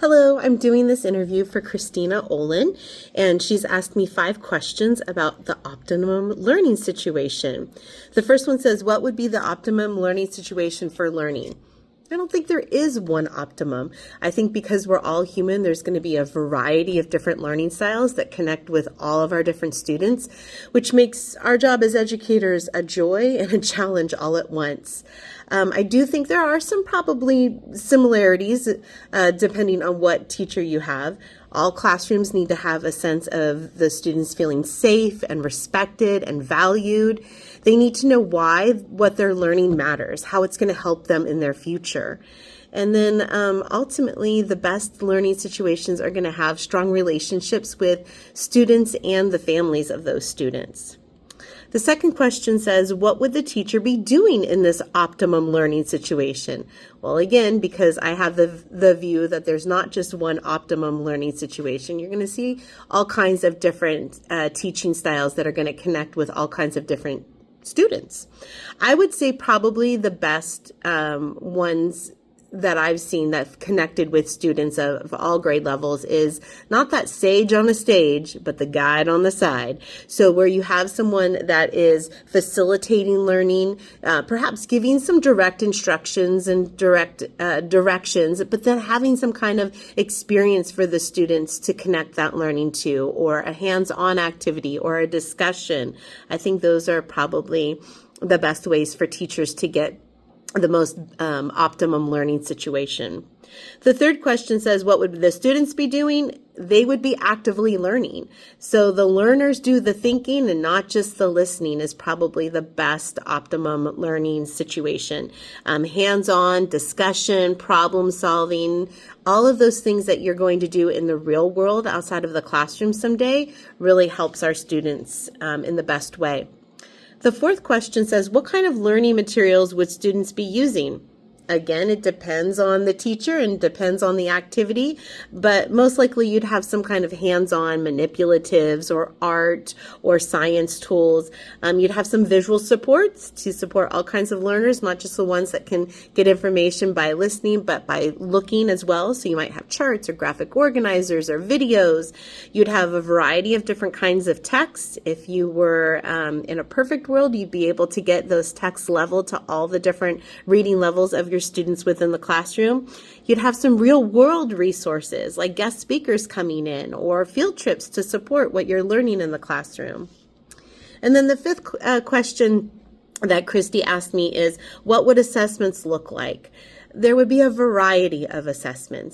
Hello, I'm doing this interview for Christina Olin, and she's asked me 5 questions about the optimum learning situation. The first one says, what would be the optimum learning situation for learning? I don't think there is one optimum. I think because we're all human, there's going to be a variety of different learning styles that connect with all of our different students, which makes our job as educators a joy and a challenge all at once. I do think there are some probably similarities depending on what teacher you have. All classrooms need to have a sense of the students feeling safe and respected and valued. They need to know why what they're learning matters, how it's going to help them in their future. And then ultimately, the best learning situations are going to have strong relationships with students and the families of those students. The second question says, what would the teacher be doing in this optimum learning situation? Well, again, because I have the view that there's not just one optimum learning situation, you're going to see all kinds of different teaching styles that are going to connect with all kinds of different students. I would say probably the best ones that I've seen that connected with students of all grade levels is not that sage on a stage, but the guide on the side. So where you have someone that is facilitating learning, perhaps giving some direct instructions and direct directions, but then having some kind of experience for the students to connect that learning to, or a hands-on activity or a discussion. I think those are probably the best ways for teachers to get the most optimum learning situation. The third question says, what would the students be doing? They would be actively learning. So the learners do the thinking and not just the listening is probably the best optimum learning situation. Hands-on, discussion, problem solving, all of those things that you're going to do in the real world outside of the classroom someday really helps our students in the best way. The fourth question says, what kind of learning materials would students be using? Again, it depends on the teacher and depends on the activity, but most likely you'd have some kind of hands-on manipulatives or art or science tools. You'd have some visual supports to support all kinds of learners, not just the ones that can get information by listening, but by looking as well. So you might have charts or graphic organizers or videos. You'd have a variety of different kinds of texts. If you were in a perfect world, you'd be able to get those texts leveled to all the different reading levels of your students within the classroom. You'd have some real world resources like guest speakers coming in or field trips to support what you're learning in the classroom. And then the fifth question that Christy asked me is, what would assessments look like? There would be a variety of assessments.